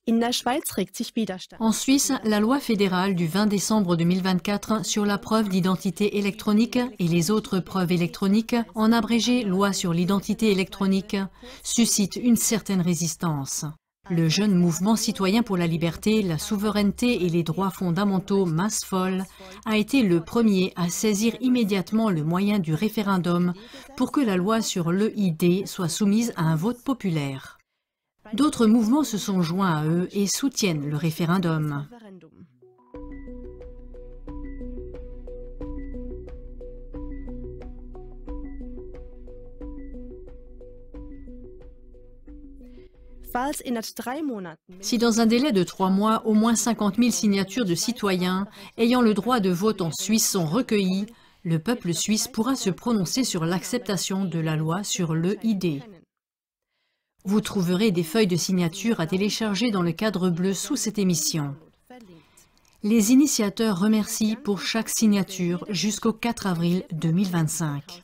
En Suisse, la loi fédérale du 20 décembre 2024 sur la preuve d'identité électronique et les autres preuves électroniques, en abrégé loi sur l'identité électronique, suscite une certaine résistance. Le jeune mouvement citoyen pour la liberté, la souveraineté et les droits fondamentaux MASFOL a été le premier à saisir immédiatement le moyen du référendum pour que la loi sur l'EID soit soumise à un vote populaire. D'autres mouvements se sont joints à eux et soutiennent le référendum. Si dans un délai de 3 mois, au moins 50 000 signatures de citoyens ayant le droit de vote en Suisse sont recueillies, le peuple suisse pourra se prononcer sur l'acceptation de la loi sur l'EID. Vous trouverez des feuilles de signature à télécharger dans le cadre bleu sous cette émission. Les initiateurs remercient pour chaque signature jusqu'au 4 avril 2025.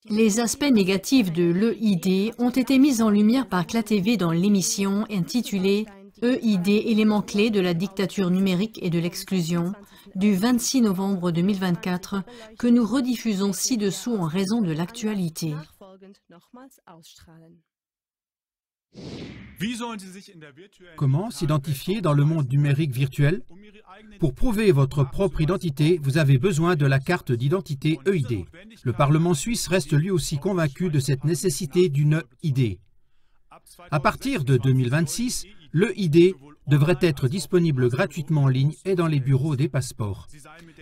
Les aspects négatifs de l'EID ont été mis en lumière par CLA-TV dans l'émission intitulée « EID, éléments clés de la dictature numérique et de l'exclusion » du 26 novembre 2024 que nous rediffusons ci-dessous en raison de l'actualité. Comment s'identifier dans le monde numérique virtuel? Pour prouver votre propre identité, vous avez besoin de la carte d'identité EID. Le Parlement suisse reste lui aussi convaincu de cette nécessité d'une ID. À partir de 2026, l'EID devrait être disponible gratuitement en ligne et dans les bureaux des passeports.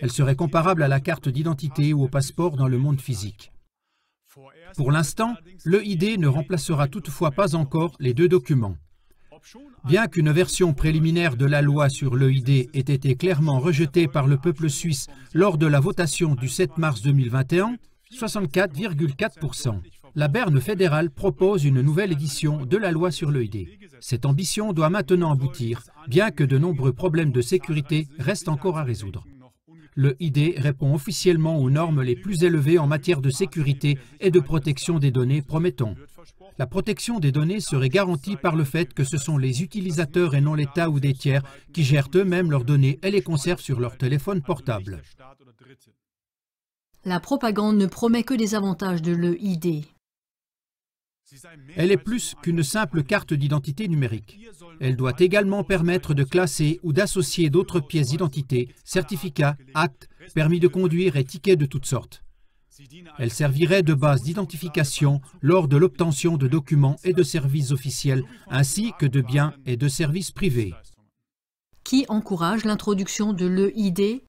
Elle serait comparable à la carte d'identité ou au passeport dans le monde physique. Pour l'instant, l'EID ne remplacera toutefois pas encore les deux documents. Bien qu'une version préliminaire de la loi sur l'EID ait été clairement rejetée par le peuple suisse lors de la votation du 7 mars 2021, 64,4%. La Berne fédérale propose une nouvelle édition de la loi sur l'EID. Cette ambition doit maintenant aboutir, bien que de nombreux problèmes de sécurité restent encore à résoudre. L'EID répond officiellement aux normes les plus élevées en matière de sécurité et de protection des données, promettons. La protection des données serait garantie par le fait que ce sont les utilisateurs et non l'État ou des tiers qui gèrent eux-mêmes leurs données et les conservent sur leur téléphone portable. La propagande ne promet que des avantages de l'EID. Elle est plus qu'une simple carte d'identité numérique. Elle doit également permettre de classer ou d'associer d'autres pièces d'identité, certificats, actes, permis de conduire et tickets de toutes sortes. Elle servirait de base d'identification lors de l'obtention de documents et de services officiels, ainsi que de biens et de services privés. Qui encourage l'introduction de l'EID?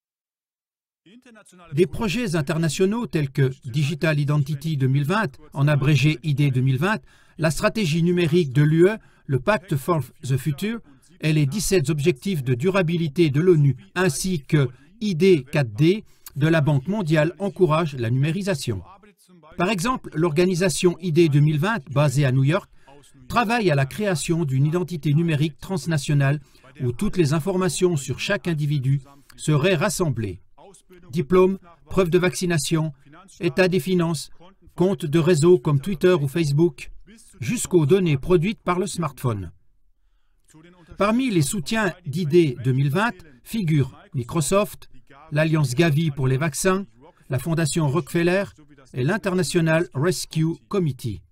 Des projets internationaux tels que Digital Identity 2020, en abrégé ID 2020, la stratégie numérique de l'UE, le Pacte for the Future et les 17 objectifs de durabilité de l'ONU ainsi que ID 4D de la Banque mondiale encouragent la numérisation. Par exemple, l'organisation ID 2020, basée à New York, travaille à la création d'une identité numérique transnationale où toutes les informations sur chaque individu seraient rassemblées. Diplôme, preuve de vaccination, état des finances, comptes de réseaux comme Twitter ou Facebook, jusqu'aux données produites par le smartphone. Parmi les soutiens d'ID 2020 figurent Microsoft, l'Alliance Gavi pour les vaccins, la Fondation Rockefeller et l'International Rescue Committee.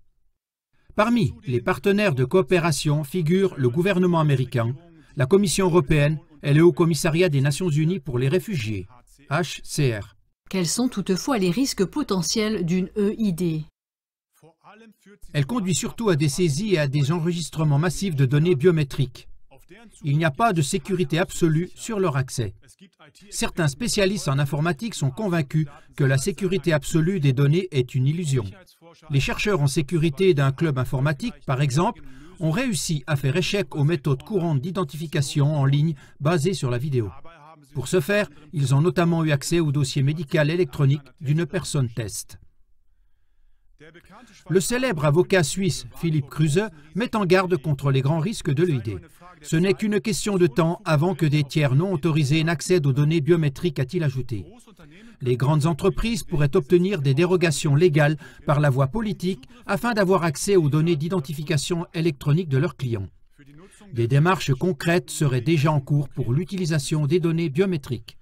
Parmi les partenaires de coopération figurent le gouvernement américain, la Commission européenne et le Haut Commissariat des Nations Unies pour les réfugiés, HCR. Quels sont toutefois les risques potentiels d'une EID? Elle conduit surtout à des saisies et à des enregistrements massifs de données biométriques. Il n'y a pas de sécurité absolue sur leur accès. Certains spécialistes en informatique sont convaincus que la sécurité absolue des données est une illusion. Les chercheurs en sécurité d'un club informatique, par exemple, ont réussi à faire échec aux méthodes courantes d'identification en ligne basées sur la vidéo. Pour ce faire, ils ont notamment eu accès au dossier médical électronique d'une personne test. Le célèbre avocat suisse Philippe Kruse met en garde contre les grands risques de l'EID. Ce n'est qu'une question de temps avant que des tiers non autorisés n'accèdent aux données biométriques, a-t-il ajouté. Les grandes entreprises pourraient obtenir des dérogations légales par la voie politique afin d'avoir accès aux données d'identification électronique de leurs clients. Des démarches concrètes seraient déjà en cours pour l'utilisation des données biométriques.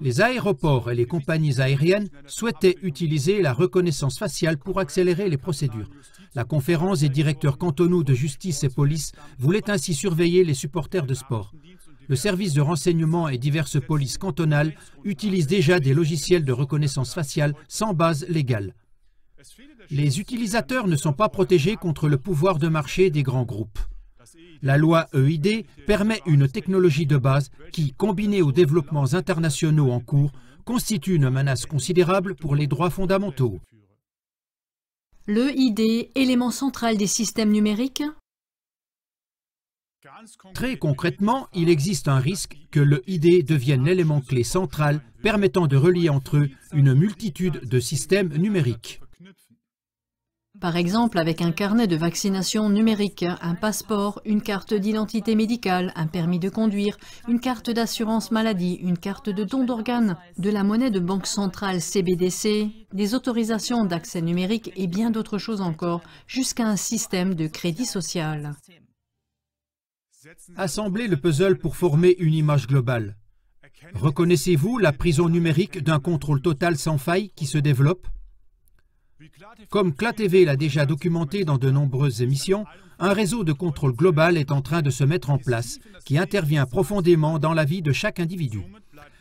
Les aéroports et les compagnies aériennes souhaitaient utiliser la reconnaissance faciale pour accélérer les procédures. La conférence des directeurs cantonaux de justice et police voulait ainsi surveiller les supporters de sport. Le service de renseignement et diverses polices cantonales utilisent déjà des logiciels de reconnaissance faciale sans base légale. Les utilisateurs ne sont pas protégés contre le pouvoir de marché des grands groupes. La loi EID permet une technologie de base qui, combinée aux développements internationaux en cours, constitue une menace considérable pour les droits fondamentaux. L'EID, élément central des systèmes numériques? Très concrètement, il existe un risque que l'EID devienne l'élément clé central permettant de relier entre eux une multitude de systèmes numériques. Par exemple, avec un carnet de vaccination numérique, un passeport, une carte d'identité médicale, un permis de conduire, une carte d'assurance maladie, une carte de don d'organes, de la monnaie de banque centrale CBDC, des autorisations d'accès numérique et bien d'autres choses encore, jusqu'à un système de crédit social. Assemblez le puzzle pour former une image globale. Reconnaissez-vous la prison numérique d'un contrôle total sans faille qui se développe? Comme CLA-TV l'a déjà documenté dans de nombreuses émissions, un réseau de contrôle global est en train de se mettre en place, qui intervient profondément dans la vie de chaque individu.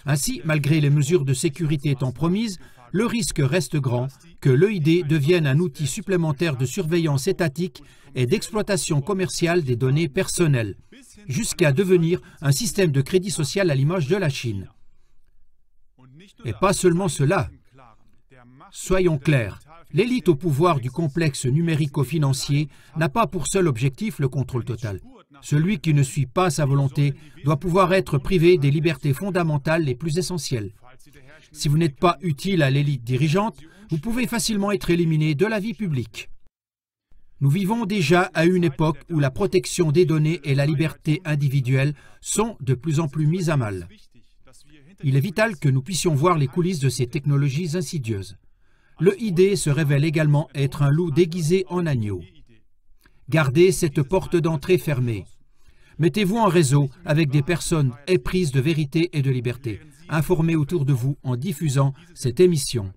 Ainsi, malgré les mesures de sécurité étant promises, le risque reste grand que l'EID devienne un outil supplémentaire de surveillance étatique et d'exploitation commerciale des données personnelles, jusqu'à devenir un système de crédit social à l'image de la Chine. Et pas seulement cela. Soyons clairs, l'élite au pouvoir du complexe numérico-financier n'a pas pour seul objectif le contrôle total. Celui qui ne suit pas sa volonté doit pouvoir être privé des libertés fondamentales les plus essentielles. Si vous n'êtes pas utile à l'élite dirigeante, vous pouvez facilement être éliminé de la vie publique. Nous vivons déjà à une époque où la protection des données et la liberté individuelle sont de plus en plus mises à mal. Il est vital que nous puissions voir les coulisses de ces technologies insidieuses. L'EID se révèle également être un loup déguisé en agneau. Gardez cette porte d'entrée fermée. Mettez-vous en réseau avec des personnes éprises de vérité et de liberté. Informez autour de vous en diffusant cette émission.